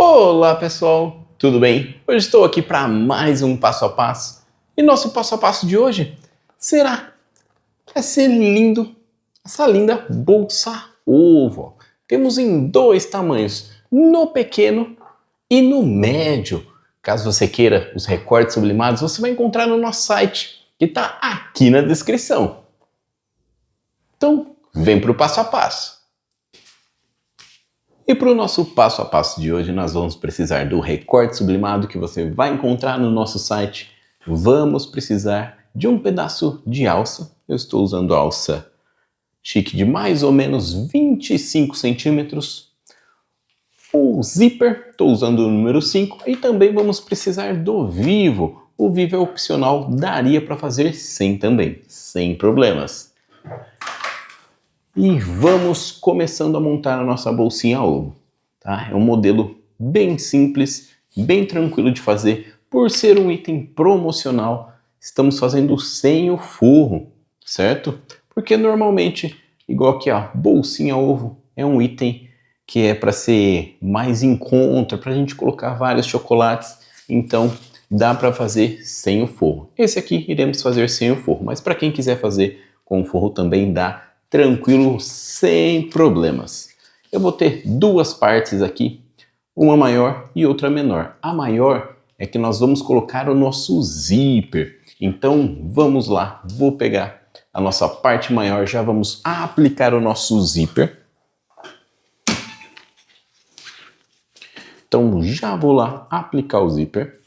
Olá pessoal, tudo bem? Hoje estou aqui para mais um passo a passo e nosso passo a passo de hoje vai ser lindo, essa linda bolsa ovo. Temos em dois tamanhos, no pequeno e no médio. Caso você queira os recortes sublimados, você vai encontrar no nosso site, que está aqui na descrição. Então, vem para o passo a passo. E para o nosso passo a passo de hoje, nós vamos precisar do recorte sublimado que você vai encontrar no nosso site. Vamos precisar de um pedaço de alça. Eu estou usando alça chique de mais ou menos 25 centímetros. O zíper, estou usando o número 5. E também vamos precisar do vivo. O vivo é opcional, daria para fazer sem também, sem problemas. E vamos começando a montar a nossa bolsinha ovo, tá? É um modelo bem simples, bem tranquilo de fazer. Por ser um item promocional, estamos fazendo sem o forro, certo? Porque normalmente, igual aqui a bolsinha ovo, é um item que é para ser mais em conta, para a gente colocar vários chocolates, então dá para fazer sem o forro. Esse aqui iremos fazer sem o forro, mas para quem quiser fazer com o forro também dá, tranquilo, sem problemas. Eu vou ter duas partes aqui, uma maior e outra menor. A maior é que nós vamos colocar o nosso zíper. Então vamos lá, vou pegar a nossa parte maior, já vamos aplicar o nosso zíper. Então já vou lá aplicar o zíper.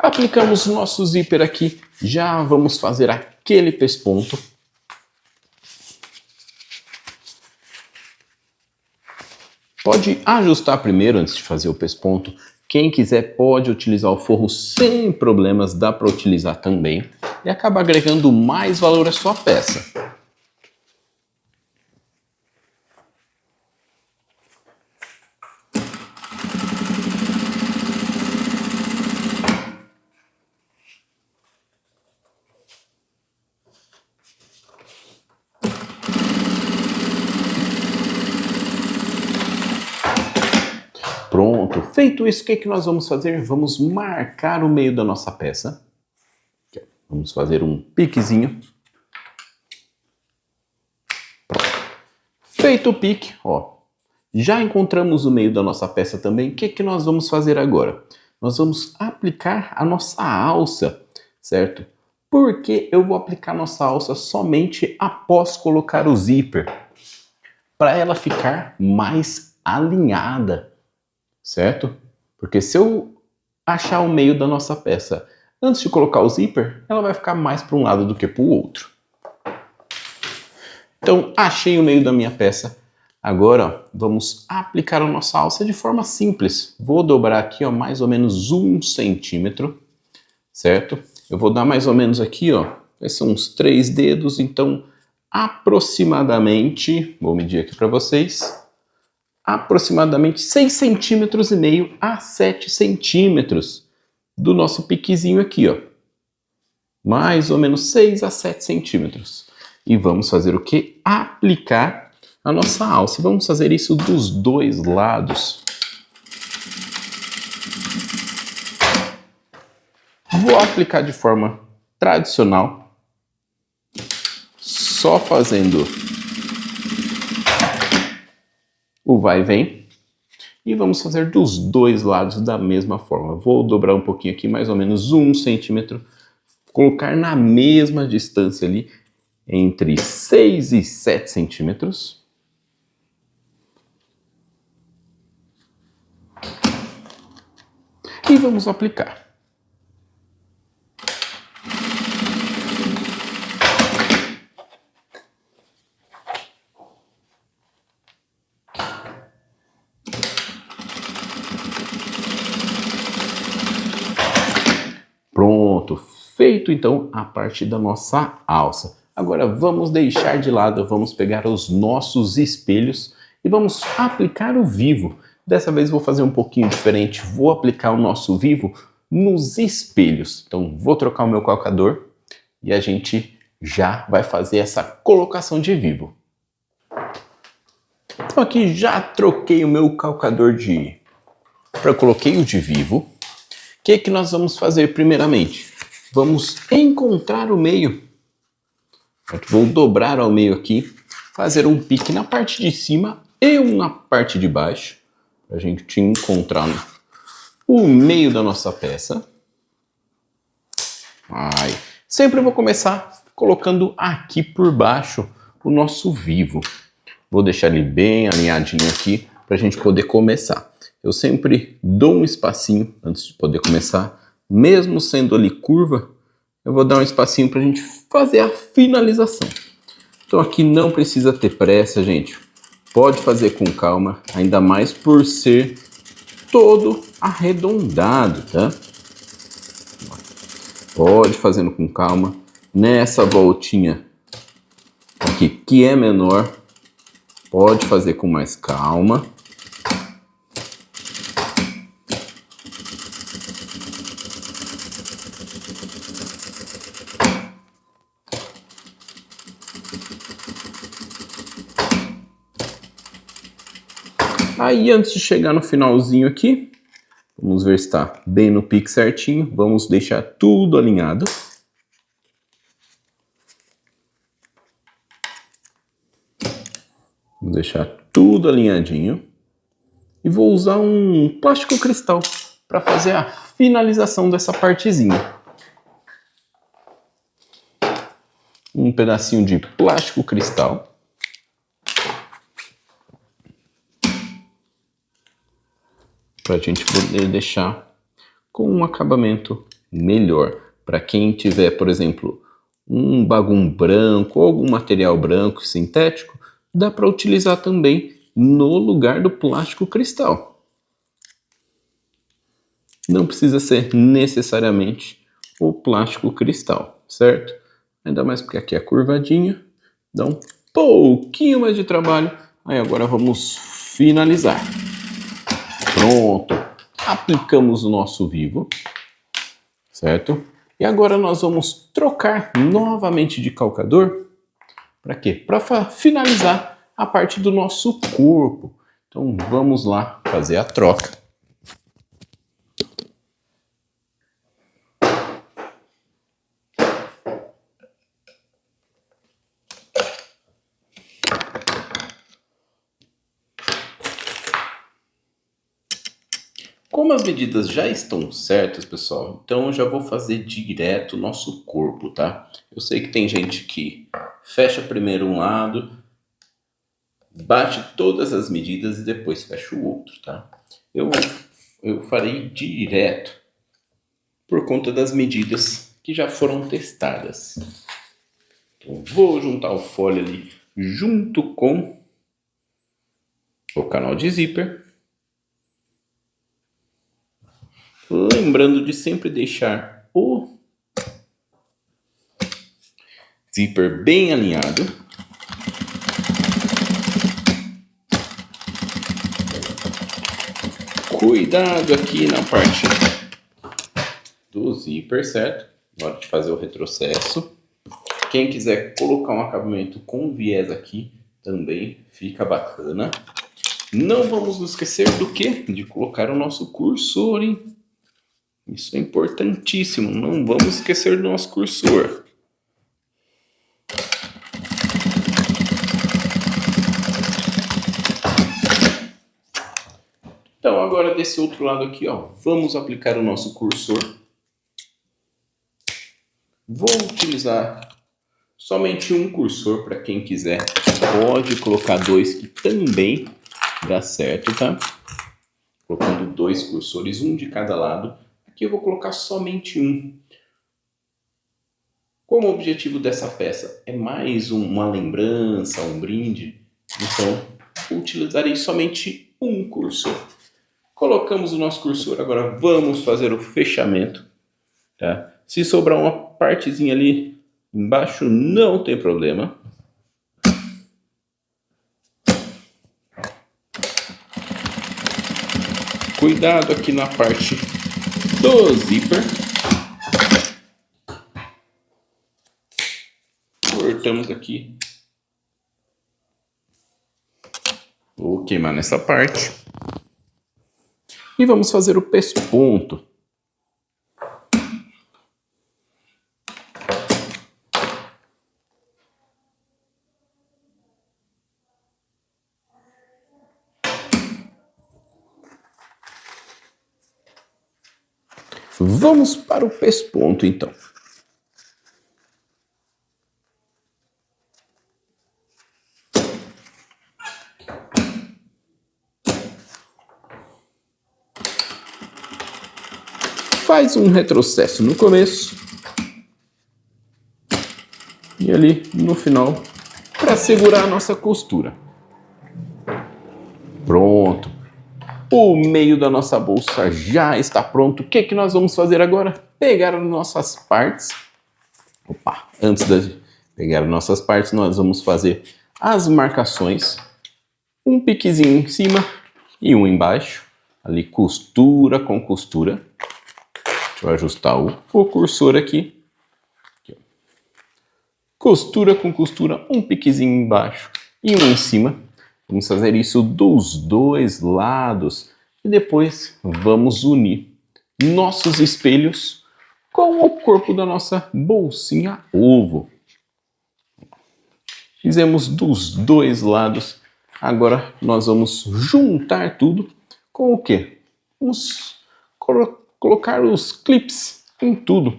Aplicamos o nosso zíper aqui, já vamos fazer aquele pesponto. Pode ajustar primeiro antes de fazer o pesponto. Quem quiser pode utilizar o forro sem problemas, dá para utilizar também. E acaba agregando mais valor à sua peça. Pronto, feito isso, o que nós vamos fazer? Vamos marcar o meio da nossa peça. Vamos fazer um piquezinho. Pronto. Feito o pique, ó, já encontramos o meio da nossa peça também. O que nós vamos fazer agora? Nós vamos aplicar a nossa alça, certo? Porque eu vou aplicar a nossa alça somente após colocar o zíper, para ela ficar mais alinhada. Certo? Porque se eu achar o meio da nossa peça antes de colocar o zíper, ela vai ficar mais para um lado do que para o outro. Então, achei o meio da minha peça. Agora, ó, vamos aplicar a nossa alça de forma simples. Vou dobrar aqui, ó, mais ou menos 1 centímetro, certo? Eu vou dar mais ou menos aqui, ó, são uns 3 dedos, então aproximadamente, vou medir aqui para vocês, aproximadamente 6,5 centímetros a 7 centímetros do nosso piquezinho aqui, ó. Mais ou menos 6 a 7 centímetros. E vamos fazer o que? Aplicar a nossa alça. Vamos fazer isso dos dois lados. Vou aplicar de forma tradicional, só fazendo o vai e vem, e vamos fazer dos dois lados da mesma forma. Vou dobrar um pouquinho aqui, mais ou menos 1 centímetro, colocar na mesma distância ali, entre 6 e 7 centímetros. E vamos aplicar. Pronto, feito então a parte da nossa alça. Agora vamos deixar de lado, vamos pegar os nossos espelhos e vamos aplicar o vivo. Dessa vez vou fazer um pouquinho diferente, vou aplicar o nosso vivo nos espelhos. Então vou trocar o meu calcador e a gente já vai fazer essa colocação de vivo. Então aqui já troquei o meu calcador coloquei o de vivo. O que nós vamos fazer primeiramente? Vamos encontrar o meio. Vou dobrar ao meio aqui, fazer um pique na parte de cima e um na parte de baixo, para a gente encontrar o meio da nossa peça. Sempre vou começar colocando aqui por baixo o nosso vivo. Vou deixar ele bem alinhadinho aqui para a gente poder começar. Eu sempre dou um espacinho antes de poder começar, mesmo sendo ali curva, eu vou dar um espacinho para a gente fazer a finalização. Então aqui não precisa ter pressa, gente. Pode fazer com calma, ainda mais por ser todo arredondado, tá? Pode fazendo com calma. Nessa voltinha aqui, que é menor, pode fazer com mais calma. Aí antes de chegar no finalzinho aqui, vamos ver se está bem no pique certinho. Vamos deixar tudo alinhado. Vou deixar tudo alinhadinho. E vou usar um plástico cristal para fazer a finalização dessa partezinha. Um pedacinho de plástico cristal. Para a gente poder deixar com um acabamento melhor. Para quem tiver, por exemplo, um bagum branco ou algum material branco sintético, dá para utilizar também no lugar do plástico cristal. Não precisa ser necessariamente o plástico cristal, certo? Ainda mais porque aqui é curvadinho, dá um pouquinho mais de trabalho. Aí agora vamos finalizar. Pronto, aplicamos o nosso vivo, certo? E agora nós vamos trocar novamente de calcador. Para quê? Para finalizar a parte do nosso corpo. Então vamos lá fazer a troca. Como as medidas já estão certas, pessoal, então eu já vou fazer direto o nosso corpo, tá? Eu sei que tem gente que fecha primeiro um lado, bate todas as medidas e depois fecha o outro, tá? Eu farei direto por conta das medidas que já foram testadas. Então, vou juntar o fole ali junto com o canal de zíper. Lembrando de sempre deixar o zíper bem alinhado. Cuidado aqui na parte do zíper, certo? Na hora de fazer o retrocesso. Quem quiser colocar um acabamento com viés aqui, também fica bacana. Não vamos nos esquecer do quê? De colocar o nosso cursor, hein? Isso é importantíssimo, não vamos esquecer do nosso cursor. Então agora desse outro lado aqui, ó, vamos aplicar o nosso cursor. Vou utilizar somente um cursor, para quem quiser pode colocar dois que também dá certo, tá? Colocando dois cursores, um de cada lado. Aqui eu vou colocar somente um. Como o objetivo dessa peça é mais uma lembrança, um brinde, então utilizarei somente um cursor. Colocamos o nosso cursor, agora vamos fazer o fechamento, tá? Se sobrar uma partezinha ali embaixo, não tem problema. Cuidado aqui na parte do zíper. Cortamos aqui. Vou queimar nessa parte. E vamos fazer o pesponto. Vamos para o pesponto, então. Faz um retrocesso no começo e ali no final para segurar a nossa costura. Pronto. O meio da nossa bolsa já está pronto. O que nós vamos fazer agora? Pegar as nossas partes. Opa, antes de pegar as nossas partes, nós vamos fazer as marcações. Um piquezinho em cima e um embaixo. Ali costura com costura. Deixa eu ajustar o cursor aqui. Costura com costura, um piquezinho embaixo e um em cima. Vamos fazer isso dos dois lados e depois vamos unir nossos espelhos com o corpo da nossa bolsinha ovo. Fizemos dos dois lados. Agora nós vamos juntar tudo com o quê? Vamos colocar os clips em tudo.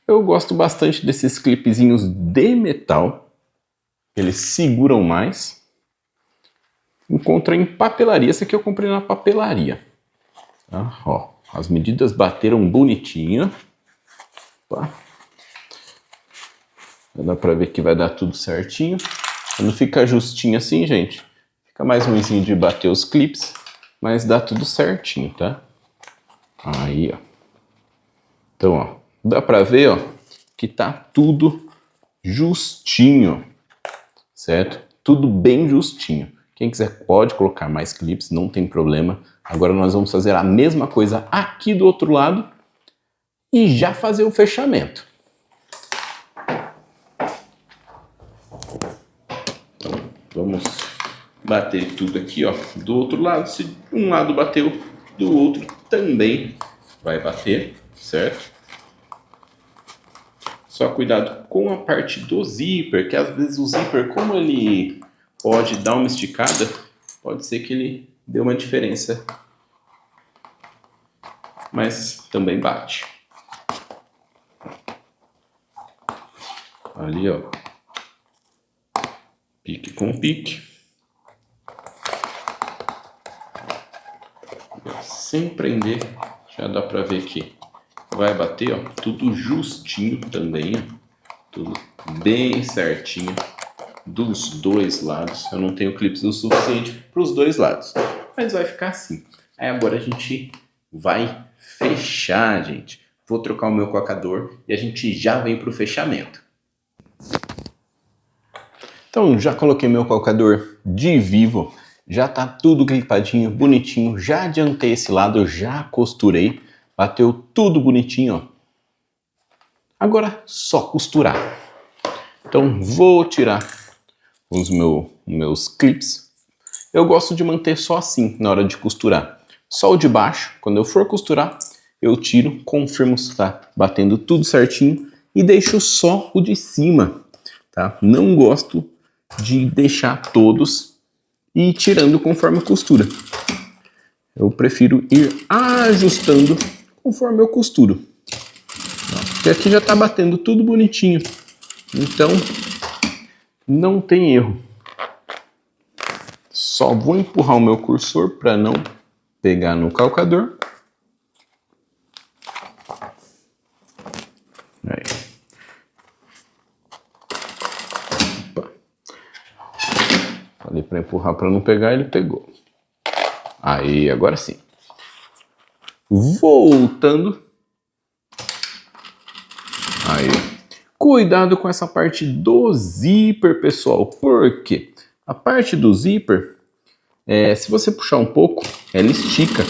Eu gosto bastante desses clipezinhos de metal. Eles seguram mais. Encontra em papelaria. Esse aqui eu comprei na papelaria. Tá? Ó, as medidas bateram bonitinho. Tá? Dá pra ver que vai dar tudo certinho. Quando fica justinho assim, gente, fica mais ruimzinho de bater os clips, mas dá tudo certinho, tá? Aí, ó. Então, ó, dá pra ver, ó, que tá tudo justinho, certo? Tudo bem justinho. Quem quiser pode colocar mais clips, não tem problema. Agora nós vamos fazer a mesma coisa aqui do outro lado e já fazer o fechamento. Então, vamos bater tudo aqui, ó, do outro lado. Se um lado bateu, do outro também vai bater, certo? Só cuidado com a parte do zíper, que às vezes o zíper, como ele pode dar uma esticada, pode ser que ele dê uma diferença, mas também bate. Ali, ó, pique com pique. Sem prender, já dá pra ver que vai bater, ó, tudo justinho também, ó, tudo bem certinho dos dois lados. Eu não tenho clips o suficiente para os dois lados, mas vai ficar assim. Aí agora a gente vai fechar, gente. Vou trocar o meu cocador e a gente já vem para o fechamento. Então já coloquei meu calcador de vivo, já tá tudo clipadinho, bonitinho, já adiantei esse lado, já costurei, bateu tudo bonitinho, ó. Agora só costurar. Então vou tirar os meus clips. Eu gosto de manter só assim na hora de costurar. Só o de baixo, quando eu for costurar, eu tiro, confirmo se está batendo tudo certinho e deixo só o de cima, tá? Não gosto de deixar todos e ir tirando conforme a costura. Eu prefiro ir ajustando conforme eu costuro. Porque aqui já está batendo tudo bonitinho. Então, não tem erro. Só vou empurrar o meu cursor para não pegar no calcador. Aí. Opa. Falei para empurrar para não pegar, ele pegou. Aí, agora sim. Voltando. Cuidado com essa parte do zíper, pessoal. Por quê? A parte do zíper, se você puxar um pouco, ela estica,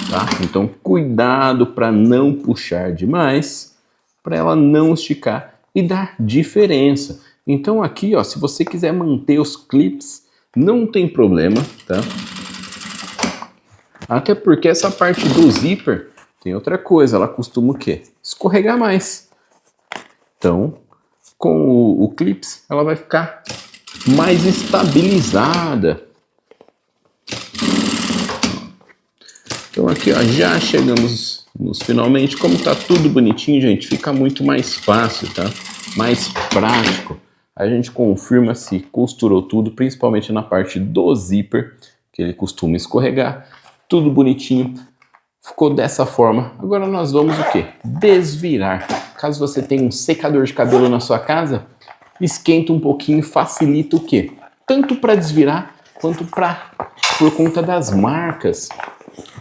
tá? Então cuidado para não puxar demais, para ela não esticar e dar diferença. Então aqui, ó, se você quiser manter os clips, não tem problema, tá? Até porque essa parte do zíper tem outra coisa, ela costuma o quê? Escorregar mais. Então, com o clips, ela vai ficar mais estabilizada. Então aqui, ó, já chegamos nos finalmente. Como tá tudo bonitinho, gente, fica muito mais fácil, tá? Mais prático. A gente confirma se costurou tudo, principalmente na parte do zíper, que ele costuma escorregar. Tudo bonitinho. Ficou dessa forma. Agora nós vamos o quê? Desvirar. Caso você tenha um secador de cabelo na sua casa, esquenta um pouquinho e facilita o quê? Tanto para desvirar, quanto por conta das marcas.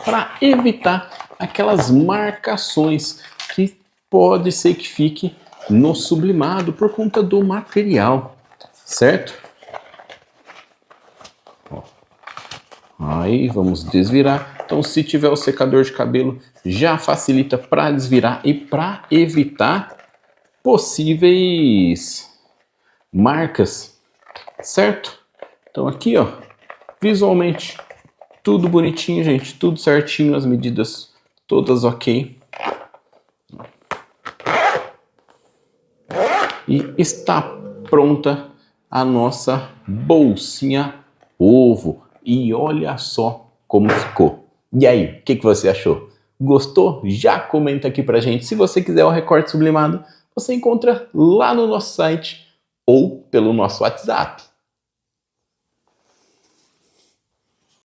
Para evitar aquelas marcações que pode ser que fique no sublimado por conta do material, certo? Ó. Aí vamos desvirar. Então, se tiver o secador de cabelo, já facilita para desvirar e para evitar possíveis marcas, certo? Então aqui, ó, visualmente tudo bonitinho, gente, tudo certinho, as medidas todas ok. E está pronta a nossa bolsinha ovo. E olha só como ficou. E aí, o que você achou? Gostou? Já comenta aqui pra gente. Se você quiser o recorte sublimado, você encontra lá no nosso site ou pelo nosso WhatsApp.